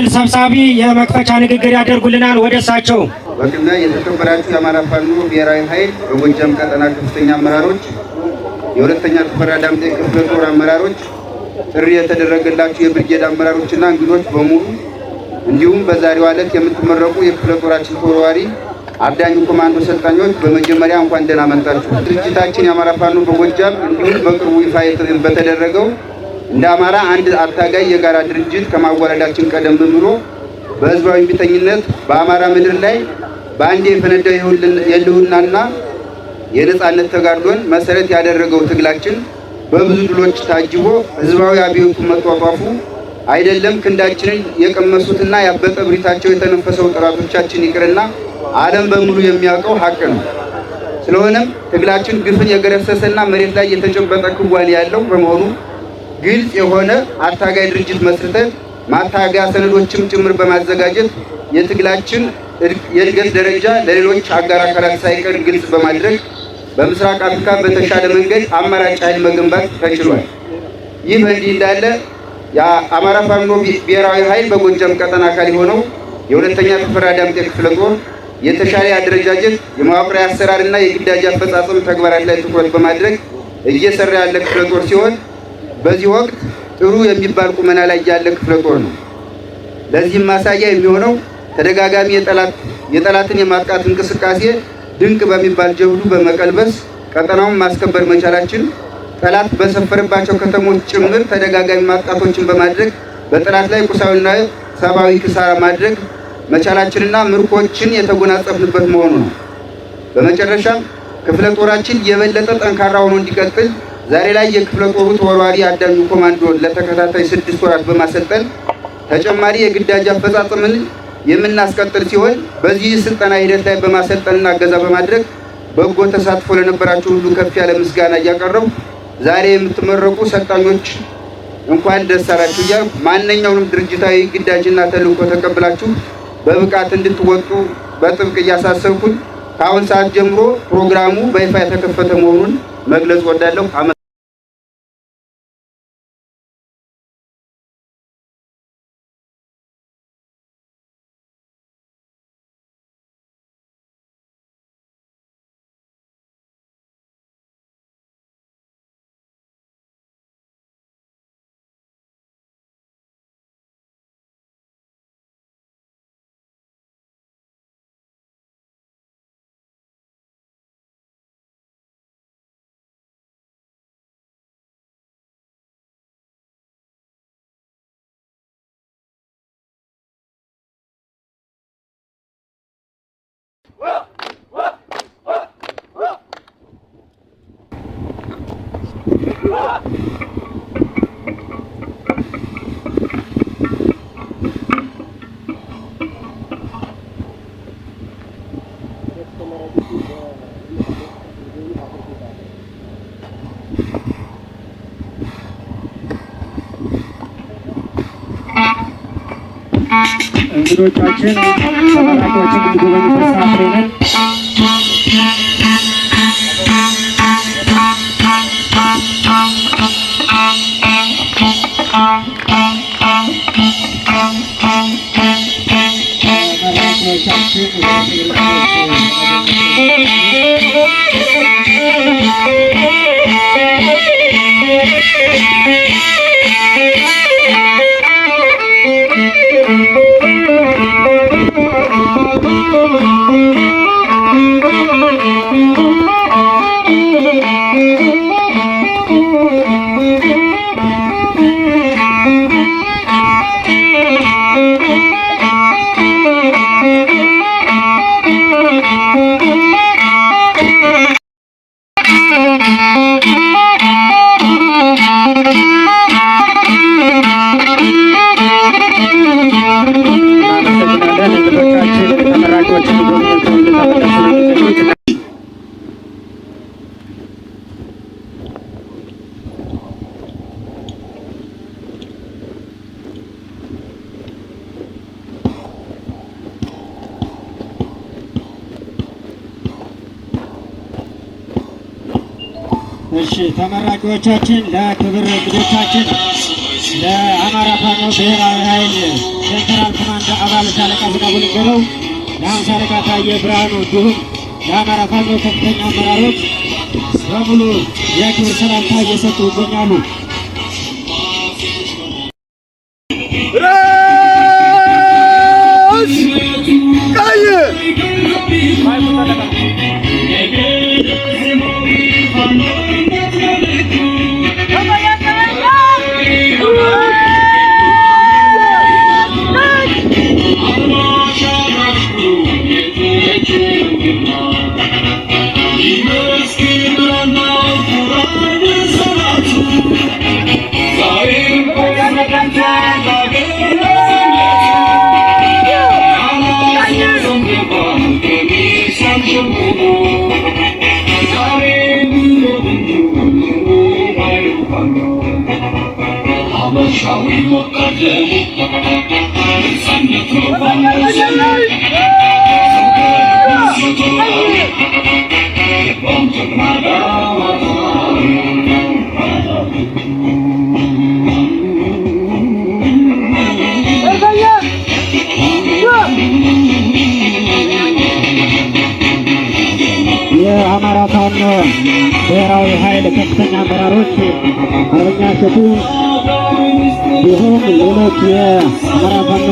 ክፍል ሰብሳቢ የመክፈቻ ንግግር ያደርጉልናል። ወደ እሳቸው። በቅድሚያ የተከበራችሁ የአማራ ፋኖ ብሔራዊ ኃይል በጎጃም ቀጠና ከፍተኛ አመራሮች፣ የሁለተኛ ተፈራ ዳምጤ ክፍለ ጦር አመራሮች፣ ጥሪ የተደረገላችሁ የብርጌድ አመራሮችና እንግዶች በሙሉ እንዲሁም በዛሬው ዕለት የምትመረቁ የክፍለ ጦራችን ተወርዋሪ አዳኝ ኮማንዶ ሰልጣኞች በመጀመሪያ እንኳን ደህና መጣችሁ። ድርጅታችን የአማራ ፋኖ በጎጃም እንዲሁም በቅርቡ ይፋ በተደረገው እንደ አማራ አንድ አታጋይ የጋራ ድርጅት ከማዋለዳችን ቀደም ብሎ በህዝባዊ እምቢተኝነት በአማራ ምድር ላይ በአንድ የፈነዳው የህልውናና የነጻነት ተጋድሎን መሰረት ያደረገው ትግላችን በብዙ ድሎች ታጅቦ ህዝባዊ አብዮቱ መጧጧፉ አይደለም ክንዳችንን የቀመሱትና ያበጠ ብሪታቸው የተነፈሰው ጠላቶቻችን ይቅርና ዓለም በሙሉ የሚያውቀው ሀቅ ነው። ስለሆነም ትግላችን ግፍን የገረሰሰና መሬት ላይ የተጨበጠ ክዋኔ ያለው በመሆኑ ግልጽ የሆነ አታጋይ ድርጅት መስርተን ማታጋያ ሰነዶችም ጭምር በማዘጋጀት የትግላችን የእድገት ደረጃ ለሌሎች አጋር አካላት ሳይቀር ግልጽ በማድረግ በምስራቅ አፍሪካ በተሻለ መንገድ አማራጭ ኃይል መገንባት ተችሏል። ይህ በእንዲህ እንዳለ የአማራ ፋኖ ብሔራዊ ኃይል በጎጃም ቀጠና አካል የሆነው የሁለተኛ ተፈራ ዳምጤ ክፍለ ጦር የተሻለ አደረጃጀት የመዋቅራዊ አሰራርና የግዳጅ አፈጻጸም ተግባራት ላይ ትኩረት በማድረግ እየሰራ ያለ ክፍለ ጦር ሲሆን በዚህ ወቅት ጥሩ የሚባል ቁመና ላይ ያለ ክፍለ ጦር ነው። ለዚህም ማሳያ የሚሆነው ተደጋጋሚ የጠላትን የማጥቃት እንቅስቃሴ ድንቅ በሚባል ጀብዱ በመቀልበስ ቀጠናውን ማስከበር መቻላችን፣ ጠላት በሰፈረባቸው ከተሞች ጭምር ተደጋጋሚ ማጥቃቶችን በማድረግ በጠላት ላይ ቁሳዊና ሰብአዊ ኪሳራ ማድረግ መቻላችንና ምርኮችን የተጎናጸፍንበት መሆኑ ነው። በመጨረሻም ክፍለ ጦራችን የበለጠ ጠንካራ ሆኖ እንዲቀጥል ዛሬ ላይ የክፍለ ጦሩ ተወርዋሪ አዳኙ ኮማንዶ ለተከታታይ 6 ወራት በማሰልጠን ተጨማሪ የግዳጅ አፈጻጸምን የምናስቀጥል ሲሆን በዚህ ስልጠና ሂደት ላይ በማሰልጠንና እገዛ በማድረግ በጎ ተሳትፎ ለነበራችሁ ሁሉ ከፍ ያለ ምስጋና እያቀረቡ ዛሬ የምትመረቁ ሰልጣኞች እንኳን ደስ አላችሁ እያልኩ ማንኛውንም ድርጅታዊ ግዳጅና ተልዕኮ ተቀብላችሁ በብቃት እንድትወጡ በጥብቅ እያሳሰብኩኝ ከአሁን ሰዓት ጀምሮ ፕሮግራሙ በይፋ የተከፈተ መሆኑን መግለጽ ወዳለሁ። እንግዶቻችን ተመራቂዎችን እንዲጎበኙ ተሳትፈናል። እሺ ተመራቂዎቻችን ለክብር እንግዶቻችን ለአማራ ፋኖ ብሔራዊ ኃይል ሴንትራል ኮማንድ አባል ሻለቃ ዝናቡ ልንገረው፣ ለሃምሳ አለቃ ታየ ብርሃኑ እንዲሁም ለአማራ ፋኖ ከፍተኛ አመራሮች በሙሉ የክብር ሰላምታ እየሰጡ ይገኛሉ። የአማራ ፋኖ ብሔራዊ ኃይል ከፍተኛ አመራሮች አርበኛ እሸቱ እንዲሁም ሌሎች የአማራ ፋኖ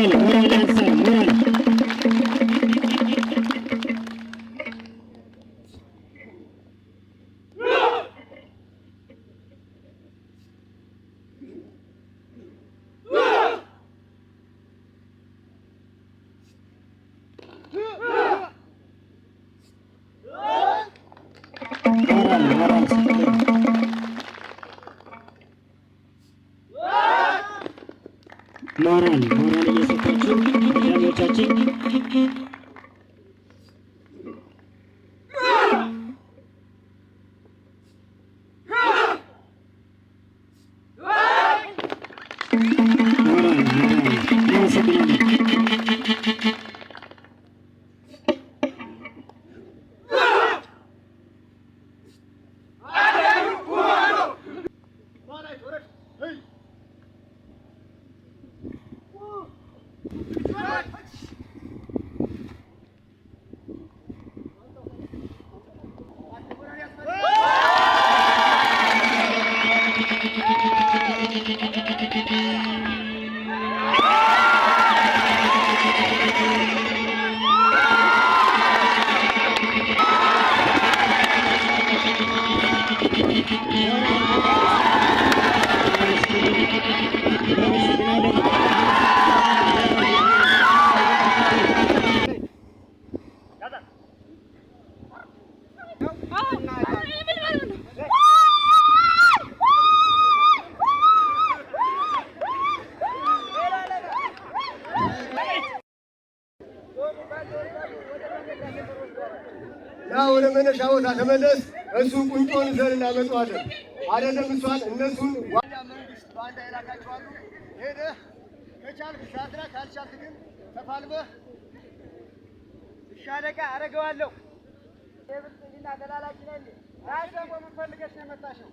moral answer, moral. moral እየሰጣችሁ ዳኞቻችን ቦታ ተመለስ። እሱ ቁንጮን ዘር እናመጣዋለን አይደለም። እሷን እነሱን ዋና መንግስት ባንዳ ይላካቸዋሉ። ሄደህ ከቻልክ ሻትራ ካልቻልክ ግን ተፋልመህ ሻለቃ አረገዋለሁ። የብልጽግና ተላላኪ ነኝ። ራስ ደግሞ ምን ፈልገሽ ነው የመጣሽው?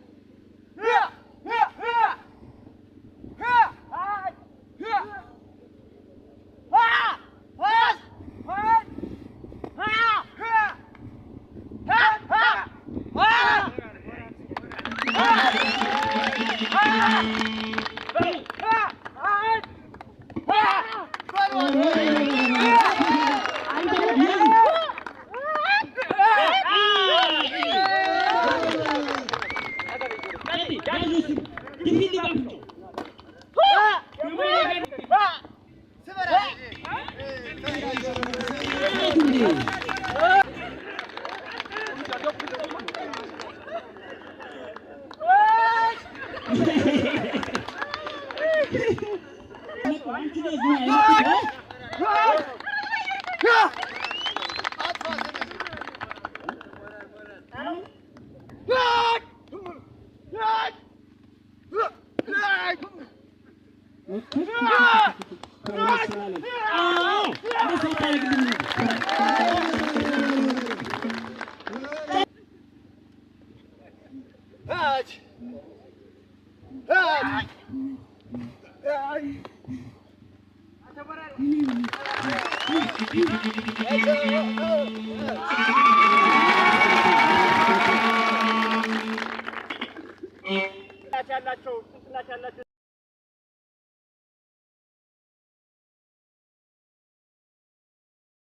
ያላቸው